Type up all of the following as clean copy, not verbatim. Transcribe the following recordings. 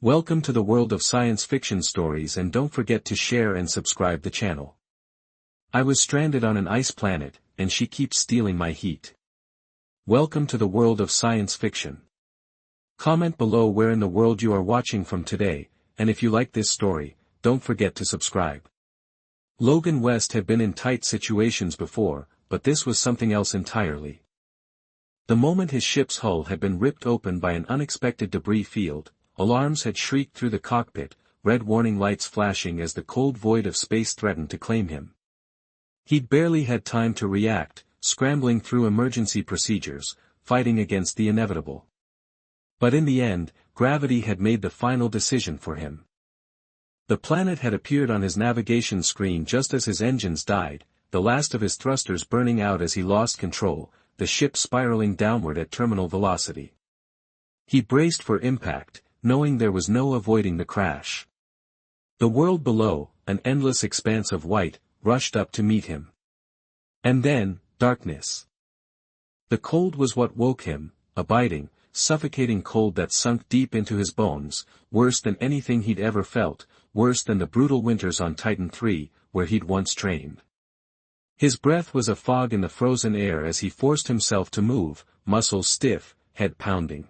Welcome to the world of science fiction stories, and don't forget to share and subscribe the channel. I was stranded on an ice planet, and she keeps stealing my heat. Welcome to the world of science fiction. Comment below where in the world you are watching from today, and if you like this story, don't forget to subscribe. Logan West had been in tight situations before, but this was something else entirely. The moment his ship's hull had been ripped open by an unexpected debris field, alarms had shrieked through the cockpit, red warning lights flashing as the cold void of space threatened to claim him. He'd barely had time to react, scrambling through emergency procedures, fighting against the inevitable. But in the end, gravity had made the final decision for him. The planet had appeared on his navigation screen just as his engines died, the last of his thrusters burning out as he lost control, the ship spiraling downward at terminal velocity. He braced for impact, knowing there was no avoiding the crash. The world below, an endless expanse of white, rushed up to meet him. And then, darkness. The cold was what woke him, a biting, suffocating cold that sunk deep into his bones, worse than anything he'd ever felt, worse than the brutal winters on Titan III, where he'd once trained. His breath was a fog in the frozen air as he forced himself to move, muscles stiff, head pounding.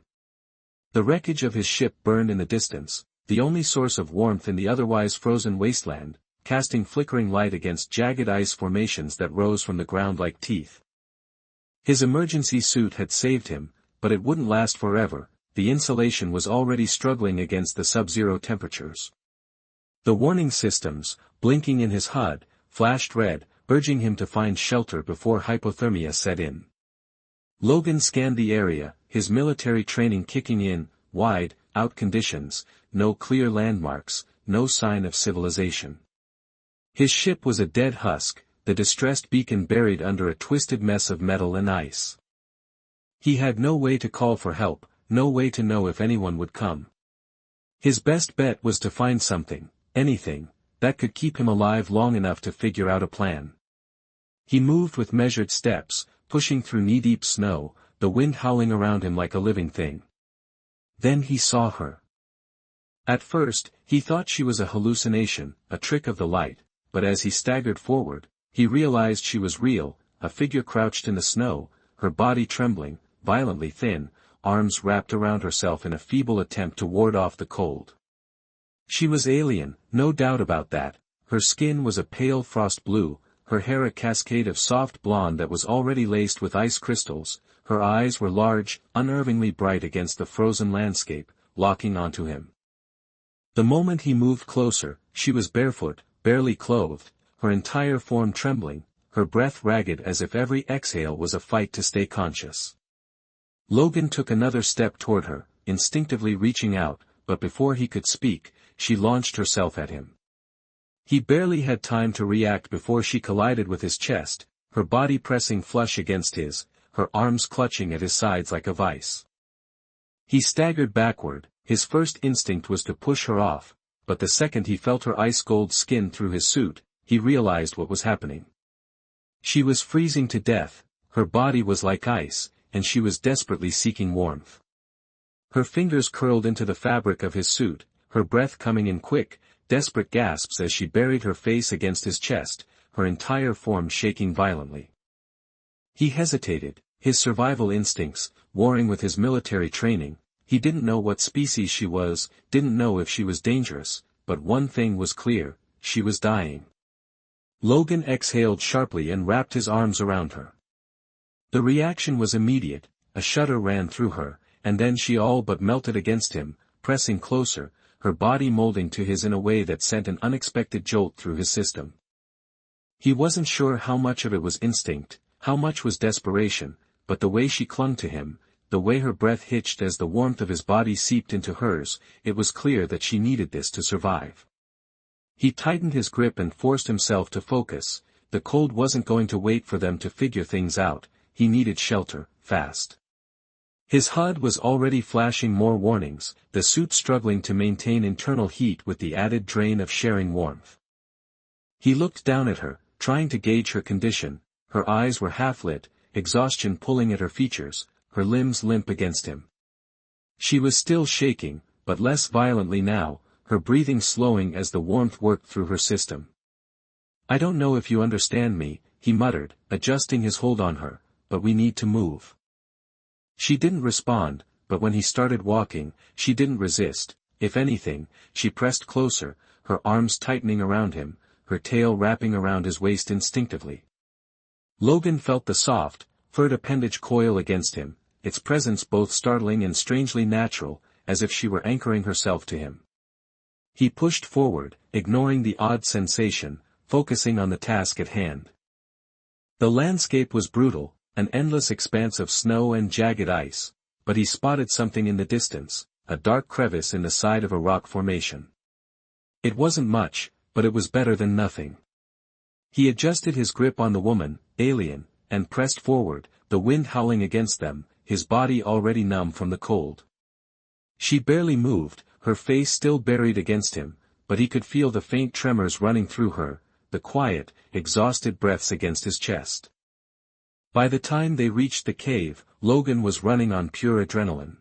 The wreckage of his ship burned in the distance, the only source of warmth in the otherwise frozen wasteland, casting flickering light against jagged ice formations that rose from the ground like teeth. His emergency suit had saved him, but it wouldn't last forever. The insulation was already struggling against the sub-zero temperatures. The warning systems, blinking in his HUD, flashed red, urging him to find shelter before hypothermia set in. Logan scanned the area, his military training kicking in, wide, out conditions, no clear landmarks, no sign of civilization. His ship was a dead husk, the distressed beacon buried under a twisted mess of metal and ice. He had no way to call for help, no way to know if anyone would come. His best bet was to find something, anything, that could keep him alive long enough to figure out a plan. He moved with measured steps, pushing through knee-deep snow, the wind howling around him like a living thing. Then he saw her. At first, he thought she was a hallucination, a trick of the light, but as he staggered forward, he realized she was real, a figure crouched in the snow, her body trembling, violently thin, arms wrapped around herself in a feeble attempt to ward off the cold. She was alien, no doubt about that. Her skin was a pale frost blue, her hair a cascade of soft blonde that was already laced with ice crystals, her eyes were large, unnervingly bright against the frozen landscape, locking onto him. The moment he moved closer, she was barefoot, barely clothed, her entire form trembling, her breath ragged as if every exhale was a fight to stay conscious. Logan took another step toward her, instinctively reaching out, but before he could speak, she launched herself at him. He barely had time to react before she collided with his chest, her body pressing flush against his, her arms clutching at his sides like a vice. He staggered backward, his first instinct was to push her off, but the second he felt her ice-cold skin through his suit, he realized what was happening. She was freezing to death, her body was like ice, and she was desperately seeking warmth. Her fingers curled into the fabric of his suit, her breath coming in quick, desperate gasps as she buried her face against his chest, her entire form shaking violently. He hesitated, his survival instincts, warring with his military training. He didn't know what species she was, didn't know if she was dangerous, but one thing was clear, she was dying. Logan exhaled sharply and wrapped his arms around her. The reaction was immediate, a shudder ran through her, and then she all but melted against him, pressing closer, her body molding to his in a way that sent an unexpected jolt through his system. He wasn't sure how much of it was instinct, how much was desperation, but the way she clung to him, the way her breath hitched as the warmth of his body seeped into hers, it was clear that she needed this to survive. He tightened his grip and forced himself to focus. The cold wasn't going to wait for them to figure things out, he needed shelter, fast. His HUD was already flashing more warnings, the suit struggling to maintain internal heat with the added drain of sharing warmth. He looked down at her, trying to gauge her condition. Her eyes were half-lit, exhaustion pulling at her features, her limbs limp against him. She was still shaking, but less violently now, her breathing slowing as the warmth worked through her system. "I don't know if you understand me," he muttered, adjusting his hold on her, "but we need to move." She didn't respond, but when he started walking, she didn't resist. If anything, she pressed closer, her arms tightening around him, her tail wrapping around his waist instinctively. Logan felt the soft, furred appendage coil against him, its presence both startling and strangely natural, as if she were anchoring herself to him. He pushed forward, ignoring the odd sensation, focusing on the task at hand. The landscape was brutal, an endless expanse of snow and jagged ice, but he spotted something in the distance, a dark crevice in the side of a rock formation. It wasn't much, but it was better than nothing. He adjusted his grip on the woman, alien, and pressed forward, the wind howling against them, his body already numb from the cold. She barely moved, her face still buried against him, but he could feel the faint tremors running through her, the quiet, exhausted breaths against his chest. By the time they reached the cave, Logan was running on pure adrenaline.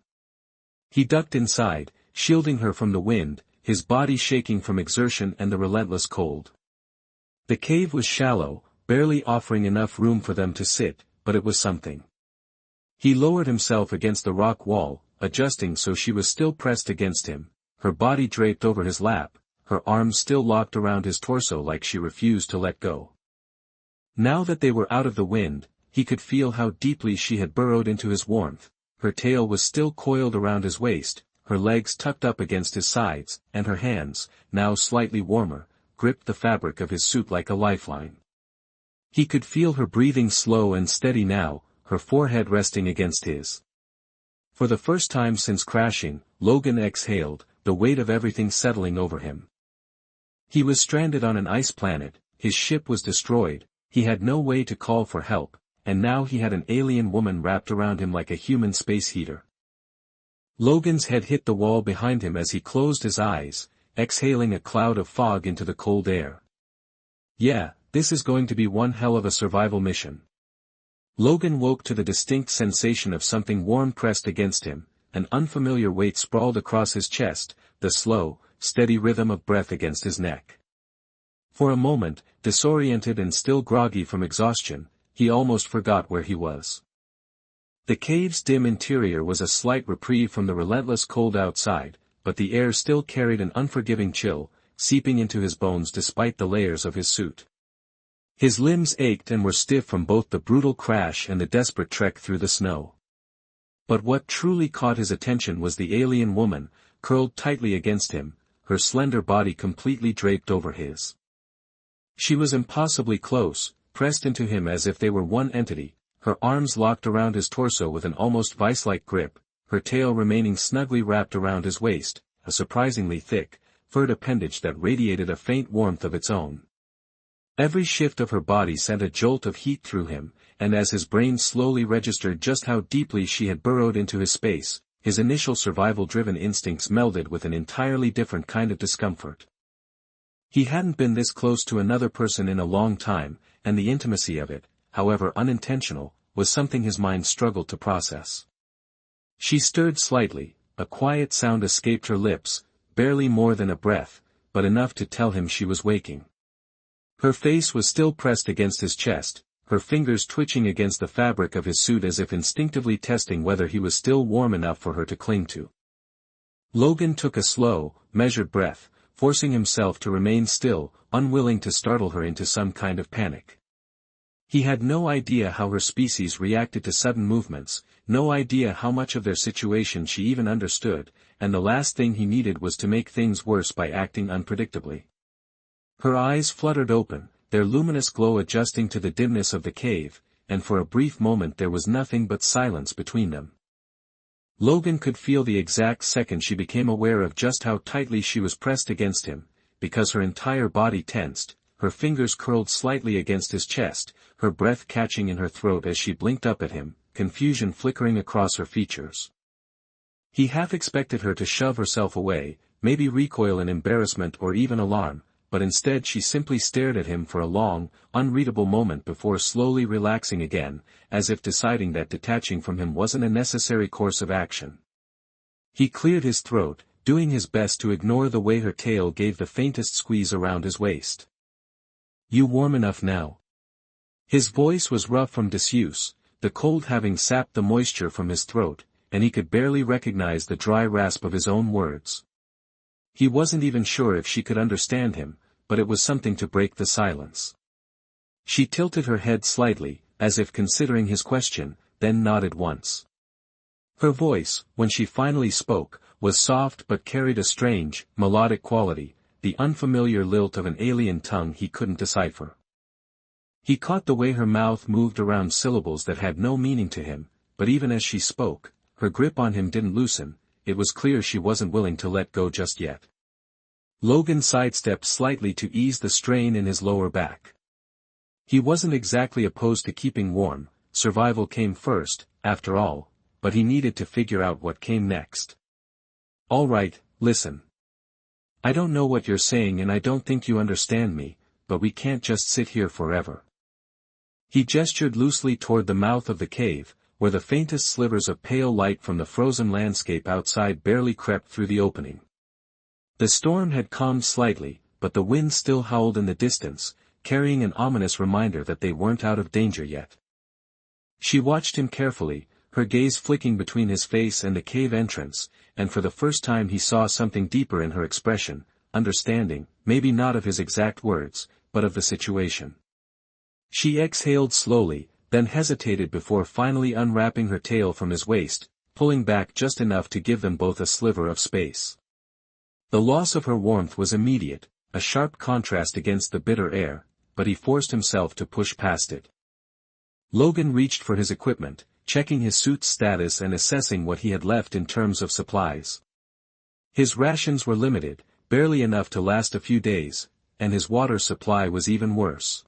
He ducked inside, shielding her from the wind, his body shaking from exertion and the relentless cold. The cave was shallow, barely offering enough room for them to sit, but it was something. He lowered himself against the rock wall, adjusting so she was still pressed against him, her body draped over his lap, her arms still locked around his torso like she refused to let go. Now that they were out of the wind, he could feel how deeply she had burrowed into his warmth. Her tail was still coiled around his waist, her legs tucked up against his sides, and her hands, now slightly warmer, gripped the fabric of his suit like a lifeline. He could feel her breathing slow and steady now, her forehead resting against his. For the first time since crashing, Logan exhaled, the weight of everything settling over him. He was stranded on an ice planet, his ship was destroyed, he had no way to call for help, and now he had an alien woman wrapped around him like a human space heater. Logan's head hit the wall behind him as he closed his eyes, exhaling a cloud of fog into the cold air. Yeah, this is going to be one hell of a survival mission. Logan woke to the distinct sensation of something warm pressed against him, an unfamiliar weight sprawled across his chest, the slow, steady rhythm of breath against his neck. For a moment, disoriented and still groggy from exhaustion, he almost forgot where he was. The cave's dim interior was a slight reprieve from the relentless cold outside, but the air still carried an unforgiving chill, seeping into his bones despite the layers of his suit. His limbs ached and were stiff from both the brutal crash and the desperate trek through the snow. But what truly caught his attention was the alien woman, curled tightly against him, her slender body completely draped over his. She was impossibly close, pressed into him as if they were one entity, her arms locked around his torso with an almost vice-like grip, her tail remaining snugly wrapped around his waist, a surprisingly thick, furred appendage that radiated a faint warmth of its own. Every shift of her body sent a jolt of heat through him, and as his brain slowly registered just how deeply she had burrowed into his space, his initial survival-driven instincts melded with an entirely different kind of discomfort. He hadn't been this close to another person in a long time, and the intimacy of it, however unintentional, was something his mind struggled to process. She stirred slightly, a quiet sound escaped her lips, barely more than a breath, but enough to tell him she was waking. Her face was still pressed against his chest, her fingers twitching against the fabric of his suit as if instinctively testing whether he was still warm enough for her to cling to. Logan took a slow, measured breath, forcing himself to remain still, unwilling to startle her into some kind of panic. He had no idea how her species reacted to sudden movements, no idea how much of their situation she even understood, and the last thing he needed was to make things worse by acting unpredictably. Her eyes fluttered open, their luminous glow adjusting to the dimness of the cave, and for a brief moment there was nothing but silence between them. Logan could feel the exact second she became aware of just how tightly she was pressed against him, because her entire body tensed, her fingers curled slightly against his chest, her breath catching in her throat as she blinked up at him, confusion flickering across her features. He half expected her to shove herself away, maybe recoil in embarrassment or even alarm, but instead she simply stared at him for a long, unreadable moment before slowly relaxing again, as if deciding that detaching from him wasn't a necessary course of action. He cleared his throat, doing his best to ignore the way her tail gave the faintest squeeze around his waist. "You warm enough now?" His voice was rough from disuse, the cold having sapped the moisture from his throat, and he could barely recognize the dry rasp of his own words. He wasn't even sure if she could understand him, but it was something to break the silence. She tilted her head slightly, as if considering his question, then nodded once. Her voice, when she finally spoke, was soft but carried a strange, melodic quality, the unfamiliar lilt of an alien tongue he couldn't decipher. He caught the way her mouth moved around syllables that had no meaning to him, but even as she spoke, her grip on him didn't loosen. It was clear she wasn't willing to let go just yet. Logan sidestepped slightly to ease the strain in his lower back. He wasn't exactly opposed to keeping warm, survival came first, after all, but he needed to figure out what came next. "All right, listen. I don't know what you're saying and I don't think you understand me, but we can't just sit here forever." He gestured loosely toward the mouth of the cave, where the faintest slivers of pale light from the frozen landscape outside barely crept through the opening. The storm had calmed slightly, but the wind still howled in the distance, carrying an ominous reminder that they weren't out of danger yet. She watched him carefully, her gaze flicking between his face and the cave entrance, and for the first time he saw something deeper in her expression, understanding, maybe not of his exact words, but of the situation. She exhaled slowly, then hesitated before finally unwrapping her tail from his waist, pulling back just enough to give them both a sliver of space. The loss of her warmth was immediate, a sharp contrast against the bitter air, but he forced himself to push past it. Logan reached for his equipment, checking his suit's status and assessing what he had left in terms of supplies. His rations were limited, barely enough to last a few days, and his water supply was even worse.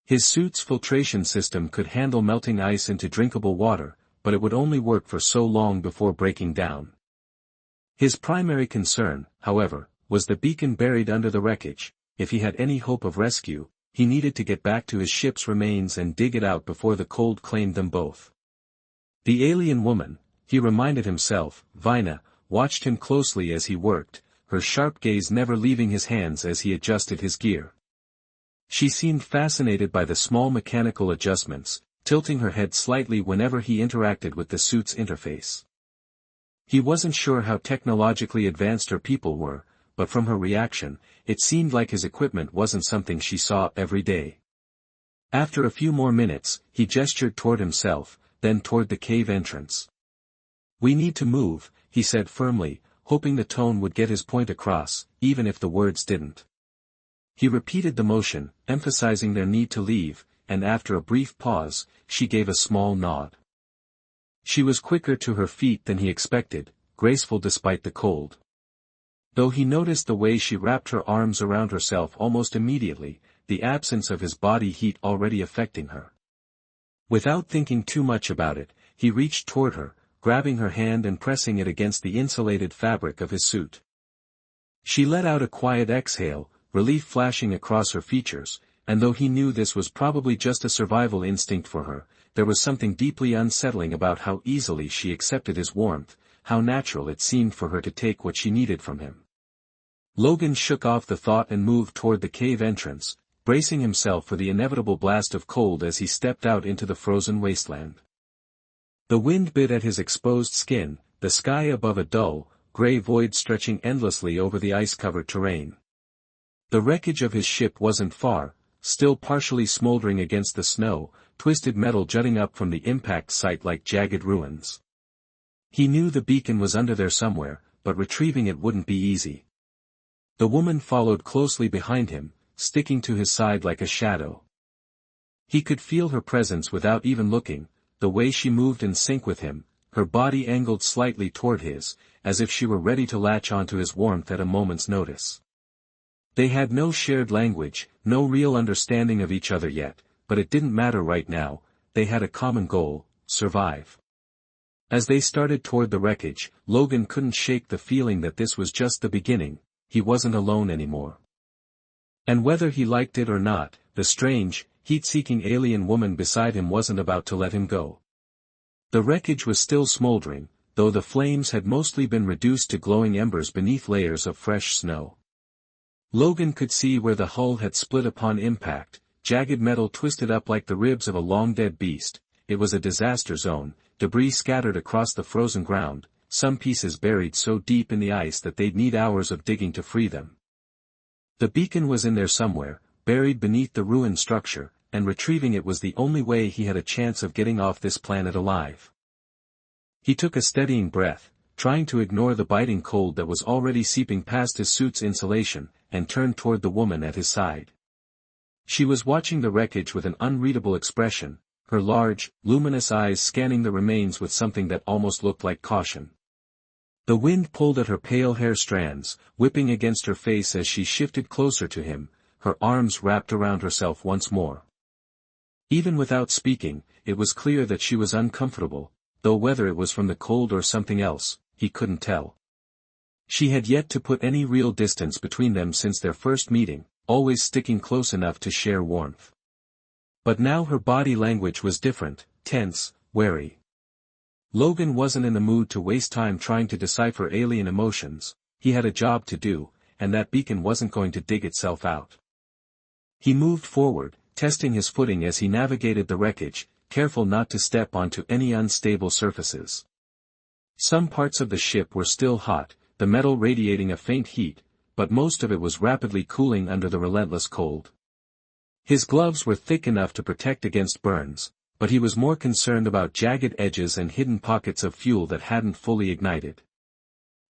His suit's filtration system could handle melting ice into drinkable water, but it would only work for so long before breaking down. His primary concern, however, was the beacon buried under the wreckage. If he had any hope of rescue, he needed to get back to his ship's remains and dig it out before the cold claimed them both. The alien woman, he reminded himself, Vina, watched him closely as he worked, her sharp gaze never leaving his hands as he adjusted his gear. She seemed fascinated by the small mechanical adjustments, tilting her head slightly whenever he interacted with the suit's interface. He wasn't sure how technologically advanced her people were, but from her reaction, it seemed like his equipment wasn't something she saw every day. After a few more minutes, he gestured toward himself, then toward the cave entrance. "We need to move," he said firmly, hoping the tone would get his point across, even if the words didn't. He repeated the motion, emphasizing their need to leave, and after a brief pause, she gave a small nod. She was quicker to her feet than he expected, graceful despite the cold. Though he noticed the way she wrapped her arms around herself almost immediately, the absence of his body heat already affecting her. Without thinking too much about it, he reached toward her, grabbing her hand and pressing it against the insulated fabric of his suit. She let out a quiet exhale, relief flashing across her features, and though he knew this was probably just a survival instinct for her, there was something deeply unsettling about how easily she accepted his warmth, how natural it seemed for her to take what she needed from him. Logan shook off the thought and moved toward the cave entrance, bracing himself for the inevitable blast of cold as he stepped out into the frozen wasteland. The wind bit at his exposed skin, the sky above a dull, gray void stretching endlessly over the ice-covered terrain. The wreckage of his ship wasn't far, still partially smoldering against the snow, twisted metal jutting up from the impact site like jagged ruins. He knew the beacon was under there somewhere, but retrieving it wouldn't be easy. The woman followed closely behind him, sticking to his side like a shadow. He could feel her presence without even looking, the way she moved in sync with him, her body angled slightly toward his, as if she were ready to latch onto his warmth at a moment's notice. They had no shared language, no real understanding of each other yet, but it didn't matter right now, they had a common goal, survive. As they started toward the wreckage, Logan couldn't shake the feeling that this was just the beginning, he wasn't alone anymore. And whether he liked it or not, the strange, heat-seeking alien woman beside him wasn't about to let him go. The wreckage was still smoldering, though the flames had mostly been reduced to glowing embers beneath layers of fresh snow. Logan could see where the hull had split upon impact, jagged metal twisted up like the ribs of a long-dead beast. It was a disaster zone, debris scattered across the frozen ground, some pieces buried so deep in the ice that they'd need hours of digging to free them. The beacon was in there somewhere, buried beneath the ruined structure, and retrieving it was the only way he had a chance of getting off this planet alive. He took a steadying breath, trying to ignore the biting cold that was already seeping past his suit's insulation, and turned toward the woman at his side. She was watching the wreckage with an unreadable expression, her large, luminous eyes scanning the remains with something that almost looked like caution. The wind pulled at her pale hair strands, whipping against her face as she shifted closer to him, her arms wrapped around herself once more. Even without speaking, it was clear that she was uncomfortable, though whether it was from the cold or something else, he couldn't tell. She had yet to put any real distance between them since their first meeting, always sticking close enough to share warmth. But now her body language was different, tense, wary. Logan wasn't in the mood to waste time trying to decipher alien emotions. He had a job to do, and that beacon wasn't going to dig itself out. He moved forward, testing his footing as he navigated the wreckage, careful not to step onto any unstable surfaces. Some parts of the ship were still hot, the metal radiating a faint heat, but most of it was rapidly cooling under the relentless cold. His gloves were thick enough to protect against burns, but he was more concerned about jagged edges and hidden pockets of fuel that hadn't fully ignited.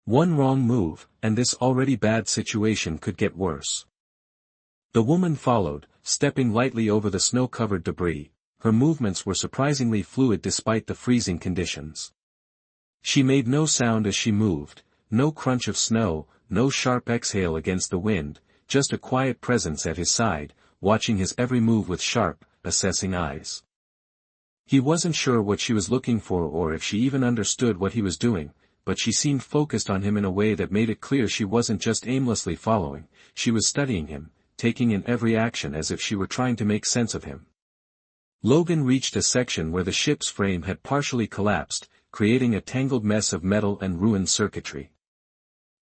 One wrong move, and this already bad situation could get worse. The woman followed, stepping lightly over the snow-covered debris. Her movements were surprisingly fluid despite the freezing conditions. She made no sound as she moved, no crunch of snow, no sharp exhale against the wind, just a quiet presence at his side, watching his every move with sharp, assessing eyes. He wasn't sure what she was looking for or if she even understood what he was doing, but she seemed focused on him in a way that made it clear she wasn't just aimlessly following, she was studying him, taking in every action as if she were trying to make sense of him. Logan reached a section where the ship's frame had partially collapsed, creating a tangled mess of metal and ruined circuitry.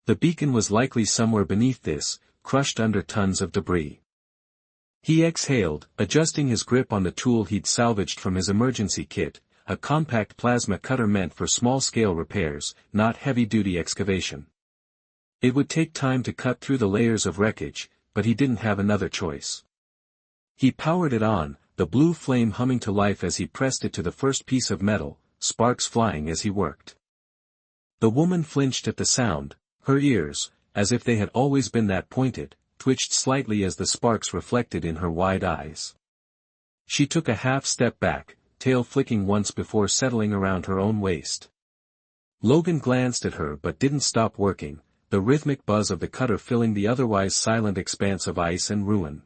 The beacon was likely somewhere beneath this, crushed under tons of debris. He exhaled, adjusting his grip on the tool he'd salvaged from his emergency kit, a compact plasma cutter meant for small-scale repairs, not heavy-duty excavation. It would take time to cut through the layers of wreckage, but he didn't have another choice. He powered it on, the blue flame humming to life as he pressed it to the first piece of metal, sparks flying as he worked. The woman flinched at the sound, her ears, as if they had always been that pointed, twitched slightly as the sparks reflected in her wide eyes. She took a half step back, tail flicking once before settling around her own waist. Logan glanced at her but didn't stop working, the rhythmic buzz of the cutter filling the otherwise silent expanse of ice and ruin.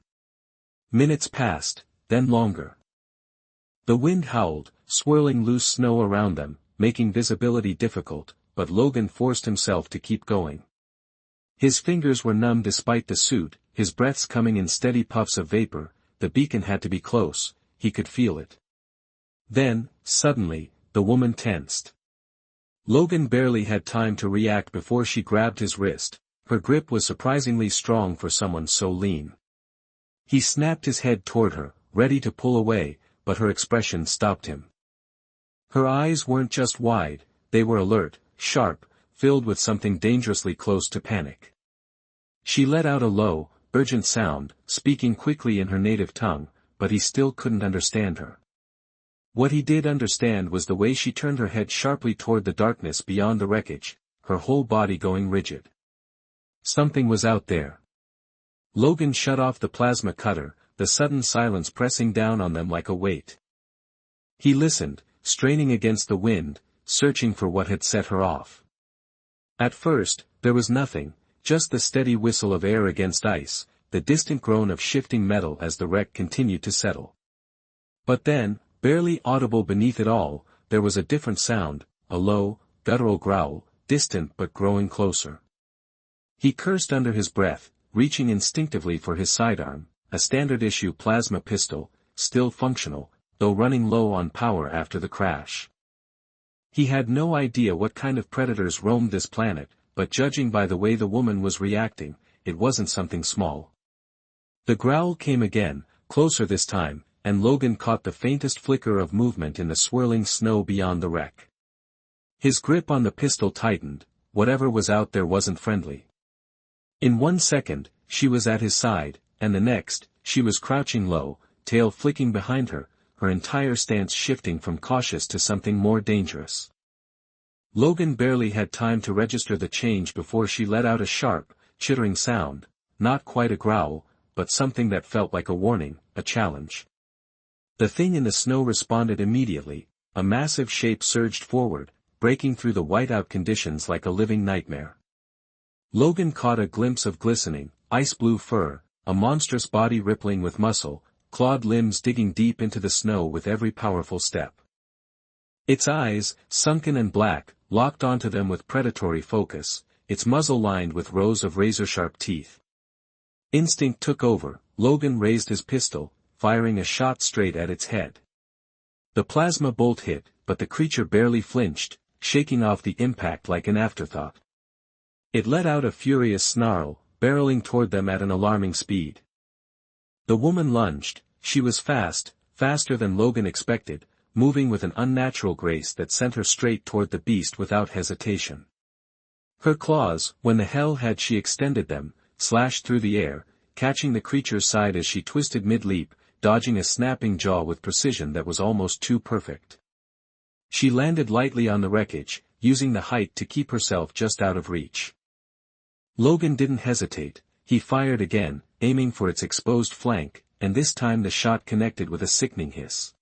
Minutes passed, then longer. The wind howled, swirling loose snow around them, making visibility difficult, but Logan forced himself to keep going. His fingers were numb despite the suit, his breaths coming in steady puffs of vapor. The beacon had to be close, he could feel it. Then, suddenly, the woman tensed. Logan barely had time to react before she grabbed his wrist. Her grip was surprisingly strong for someone so lean. He snapped his head toward her, ready to pull away, but her expression stopped him. Her eyes weren't just wide, they were alert, sharp, filled with something dangerously close to panic. She let out a low, urgent sound, speaking quickly in her native tongue, but he still couldn't understand her. What he did understand was the way she turned her head sharply toward the darkness beyond the wreckage, her whole body going rigid. Something was out there. Logan shut off the plasma cutter, the sudden silence pressing down on them like a weight. He listened, straining against the wind, searching for what had set her off. At first, there was nothing, just the steady whistle of air against ice, the distant groan of shifting metal as the wreck continued to settle. But then, barely audible beneath it all, there was a different sound, a low, guttural growl, distant but growing closer. He cursed under his breath, reaching instinctively for his sidearm, a standard-issue plasma pistol, still functional, though running low on power after the crash. He had no idea what kind of predators roamed this planet, but judging by the way the woman was reacting, it wasn't something small. The growl came again, closer this time, and Logan caught the faintest flicker of movement in the swirling snow beyond the wreck. His grip on the pistol tightened. Whatever was out there wasn't friendly. In 1 second, she was at his side, and the next, she was crouching low, tail flicking behind her, her entire stance shifting from cautious to something more dangerous. Logan barely had time to register the change before she let out a sharp, chittering sound, not quite a growl, but something that felt like a warning, a challenge. The thing in the snow responded immediately. A massive shape surged forward, breaking through the whiteout conditions like a living nightmare. Logan caught a glimpse of glistening, ice-blue fur, a monstrous body rippling with muscle, clawed limbs digging deep into the snow with every powerful step. Its eyes, sunken and black, locked onto them with predatory focus, its muzzle lined with rows of razor-sharp teeth. Instinct took over. Logan raised his pistol, firing a shot straight at its head. The plasma bolt hit, but the creature barely flinched, shaking off the impact like an afterthought. It let out a furious snarl, barreling toward them at an alarming speed. The woman lunged. She was fast, faster than Logan expected, moving with an unnatural grace that sent her straight toward the beast without hesitation. Her claws, when the hell had she extended them, slashed through the air, catching the creature's side as she twisted mid-leap, dodging a snapping jaw with precision that was almost too perfect. She landed lightly on the wreckage, using the height to keep herself just out of reach. Logan didn't hesitate. He fired again, aiming for its exposed flank, and this time the shot connected with a sickening hiss.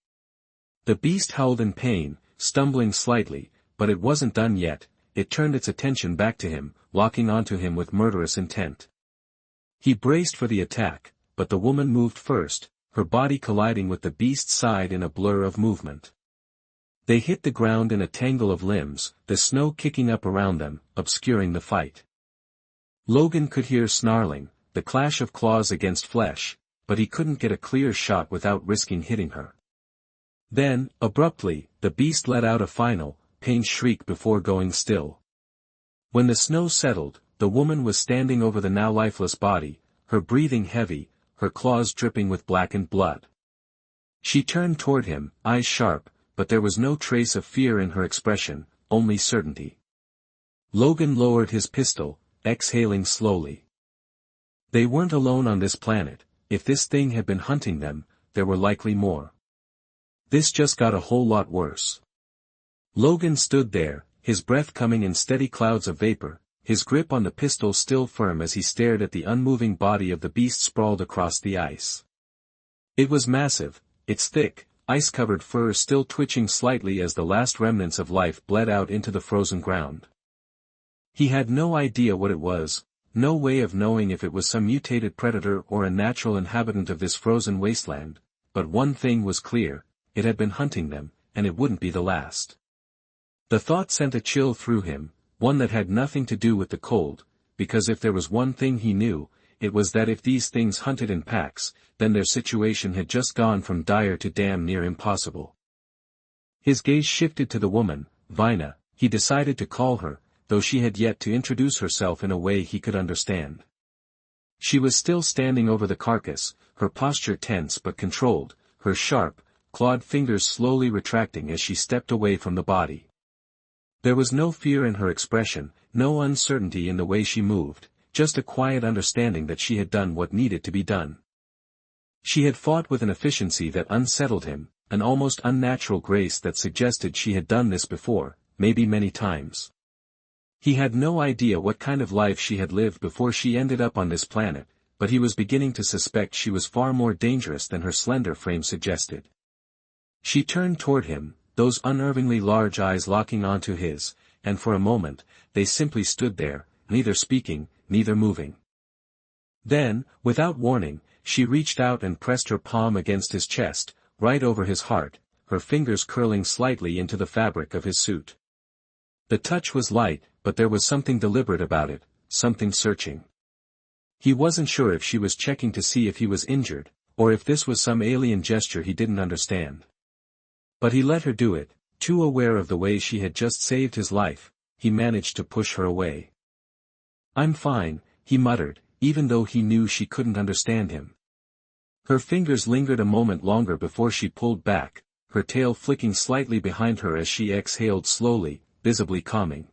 The beast howled in pain, stumbling slightly, but it wasn't done yet. It turned its attention back to him, locking onto him with murderous intent. He braced for the attack, but the woman moved first, her body colliding with the beast's side in a blur of movement. They hit the ground in a tangle of limbs, the snow kicking up around them, obscuring the fight. Logan could hear snarling, the clash of claws against flesh, but he couldn't get a clear shot without risking hitting her. Then, abruptly, the beast let out a final, pained shriek before going still. When the snow settled, the woman was standing over the now lifeless body, her breathing heavy, her claws dripping with blackened blood. She turned toward him, eyes sharp, but there was no trace of fear in her expression, only certainty. Logan lowered his pistol, exhaling slowly. They weren't alone on this planet. If this thing had been hunting them, there were likely more. This just got a whole lot worse. Logan stood there, his breath coming in steady clouds of vapor, his grip on the pistol still firm as he stared at the unmoving body of the beast sprawled across the ice. It was massive, its thick, ice-covered fur still twitching slightly as the last remnants of life bled out into the frozen ground. He had no idea what it was, no way of knowing if it was some mutated predator or a natural inhabitant of this frozen wasteland, but one thing was clear, it had been hunting them, and it wouldn't be the last. The thought sent a chill through him, one that had nothing to do with the cold, because if there was one thing he knew, it was that if these things hunted in packs, then their situation had just gone from dire to damn near impossible. His gaze shifted to the woman, Vina. He decided to call her, though she had yet to introduce herself in a way he could understand. She was still standing over the carcass, her posture tense but controlled, her sharp, clawed fingers slowly retracting as she stepped away from the body. There was no fear in her expression, no uncertainty in the way she moved, just a quiet understanding that she had done what needed to be done. She had fought with an efficiency that unsettled him, an almost unnatural grace that suggested she had done this before, maybe many times. He had no idea what kind of life she had lived before she ended up on this planet, but he was beginning to suspect she was far more dangerous than her slender frame suggested. She turned toward him, those unnervingly large eyes locking onto his, and for a moment, they simply stood there, neither speaking, neither moving. Then, without warning, she reached out and pressed her palm against his chest, right over his heart, her fingers curling slightly into the fabric of his suit. The touch was light, but there was something deliberate about it, something searching. He wasn't sure if she was checking to see if he was injured, or if this was some alien gesture he didn't understand. But he let her do it, too aware of the way she had just saved his life, he managed to push her away. "I'm fine," he muttered, even though he knew she couldn't understand him. Her fingers lingered a moment longer before she pulled back, her tail flicking slightly behind her as she exhaled slowly, visibly calming.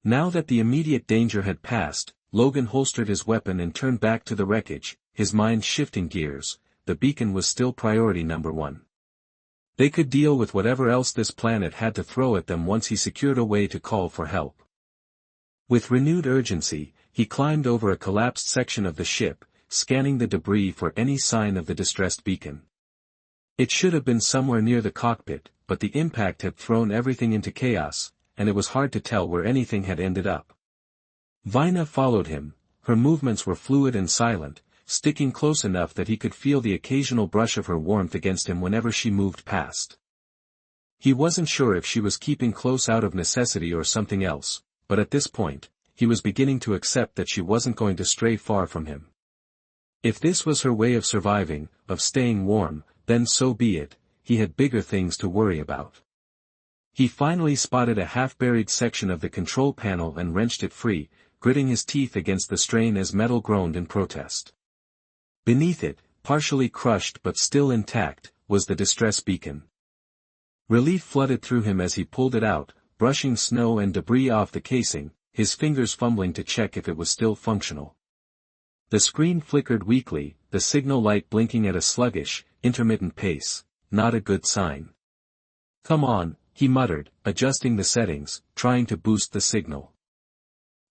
Now that the immediate danger had passed, Logan holstered his weapon and turned back to the wreckage, his mind shifting gears. The beacon was still priority number one. They could deal with whatever else this planet had to throw at them once he secured a way to call for help. With renewed urgency, he climbed over a collapsed section of the ship, scanning the debris for any sign of the distressed beacon. It should have been somewhere near the cockpit, but the impact had thrown everything into chaos, and it was hard to tell where anything had ended up. Vina followed him, her movements were fluid and silent, sticking close enough that he could feel the occasional brush of her warmth against him whenever she moved past. He wasn't sure if she was keeping close out of necessity or something else, but at this point, he was beginning to accept that she wasn't going to stray far from him. If this was her way of surviving, of staying warm, then so be it, he had bigger things to worry about. He finally spotted a half-buried section of the control panel and wrenched it free, gritting his teeth against the strain as metal groaned in protest. Beneath it, partially crushed but still intact, was the distress beacon. Relief flooded through him as he pulled it out, brushing snow and debris off the casing, his fingers fumbling to check if it was still functional. The screen flickered weakly, the signal light blinking at a sluggish, intermittent pace, not a good sign. "Come on," he muttered, adjusting the settings, trying to boost the signal.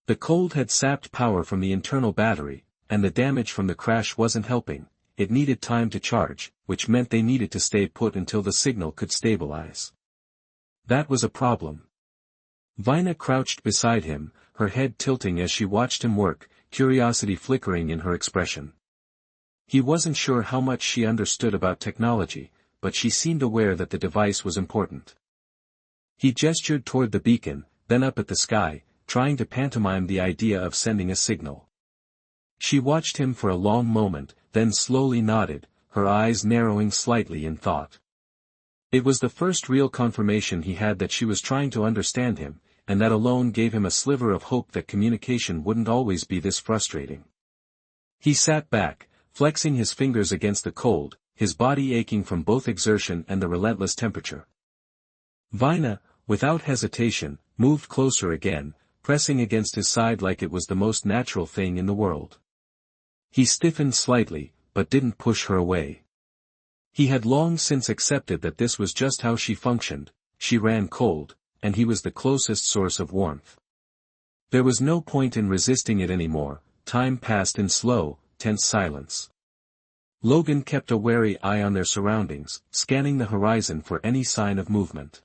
The cold had sapped power from the internal battery, and the damage from the crash wasn't helping. It needed time to charge, which meant they needed to stay put until the signal could stabilize. That was a problem. Vina crouched beside him, her head tilting as she watched him work, curiosity flickering in her expression. He wasn't sure how much she understood about technology, but she seemed aware that the device was important. He gestured toward the beacon, then up at the sky, trying to pantomime the idea of sending a signal. She watched him for a long moment, then slowly nodded, her eyes narrowing slightly in thought. It was the first real confirmation he had that she was trying to understand him, and that alone gave him a sliver of hope that communication wouldn't always be this frustrating. He sat back, flexing his fingers against the cold, his body aching from both exertion and the relentless temperature. Vina, without hesitation, moved closer again, pressing against his side like it was the most natural thing in the world. He stiffened slightly, but didn't push her away. He had long since accepted that this was just how she functioned. She ran cold, and he was the closest source of warmth. There was no point in resisting it anymore. Time passed in slow, tense silence. Logan kept a wary eye on their surroundings, scanning the horizon for any sign of movement.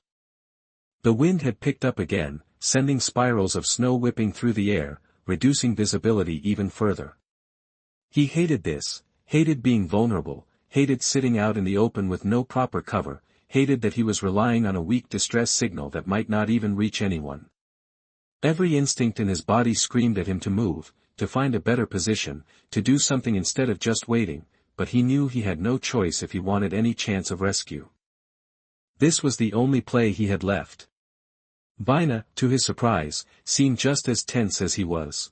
The wind had picked up again, sending spirals of snow whipping through the air, reducing visibility even further. He hated this, hated being vulnerable, hated sitting out in the open with no proper cover, hated that he was relying on a weak distress signal that might not even reach anyone. Every instinct in his body screamed at him to move, to find a better position, to do something instead of just waiting, but he knew he had no choice if he wanted any chance of rescue. This was the only play he had left. Vina, to his surprise, seemed just as tense as he was.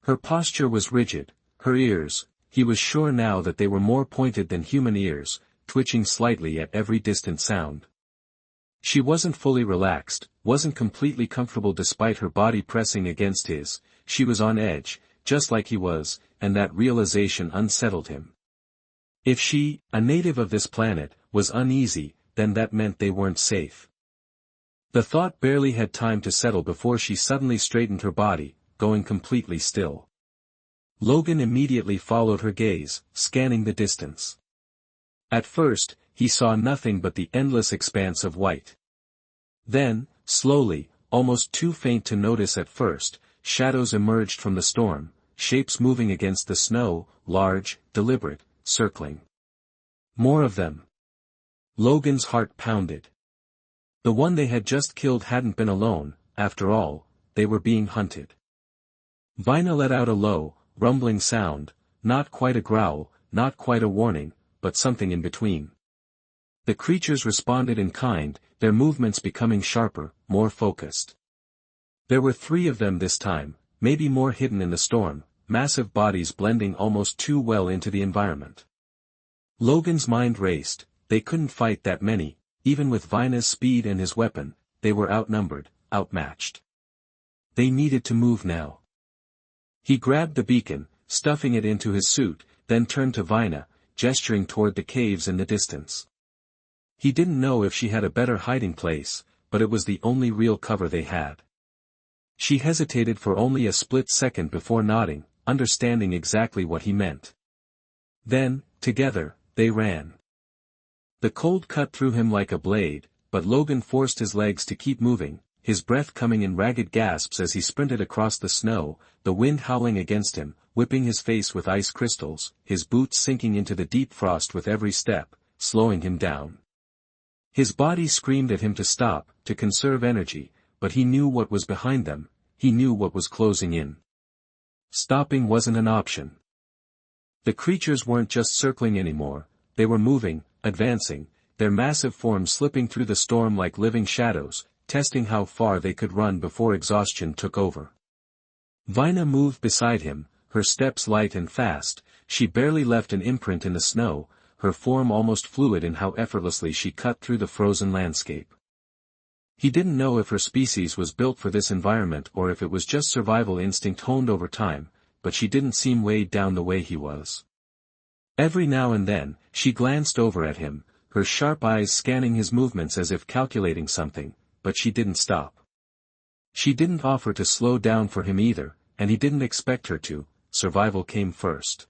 Her posture was rigid, her ears, he was sure now that they were more pointed than human ears, twitching slightly at every distant sound. She wasn't fully relaxed, wasn't completely comfortable despite her body pressing against his. She was on edge, just like he was, and that realization unsettled him. If she, a native of this planet, was uneasy, then that meant they weren't safe. The thought barely had time to settle before she suddenly straightened her body, going completely still. Logan immediately followed her gaze, scanning the distance. At first, he saw nothing but the endless expanse of white. Then, slowly, almost too faint to notice at first, shadows emerged from the storm, shapes moving against the snow, large, deliberate, circling. More of them. Logan's heart pounded. The one they had just killed hadn't been alone, after all, they were being hunted. Vina let out a low, rumbling sound, not quite a growl, not quite a warning, but something in between. The creatures responded in kind, their movements becoming sharper, more focused. There were 3 of them this time, maybe more hidden in the storm, massive bodies blending almost too well into the environment. Logan's mind raced. They couldn't fight that many, even with Vina's speed and his weapon. They were outnumbered, outmatched. They needed to move now. He grabbed the beacon, stuffing it into his suit, then turned to Vina, gesturing toward the caves in the distance. He didn't know if she had a better hiding place, but it was the only real cover they had. She hesitated for only a split second before nodding, understanding exactly what he meant. Then, together, they ran. The cold cut through him like a blade, but Logan forced his legs to keep moving, his breath coming in ragged gasps as he sprinted across the snow, the wind howling against him, whipping his face with ice crystals, his boots sinking into the deep frost with every step, slowing him down. His body screamed at him to stop, to conserve energy, but he knew what was behind them, he knew what was closing in. Stopping wasn't an option. The creatures weren't just circling anymore, they were moving, advancing, their massive forms slipping through the storm like living shadows, testing how far they could run before exhaustion took over. Vina moved beside him, her steps light and fast, she barely left an imprint in the snow, her form almost fluid in how effortlessly she cut through the frozen landscape. He didn't know if her species was built for this environment or if it was just survival instinct honed over time, but she didn't seem weighed down the way he was. Every now and then, she glanced over at him, her sharp eyes scanning his movements as if calculating something, but she didn't stop. She didn't offer to slow down for him either, and he didn't expect her to. Survival came first.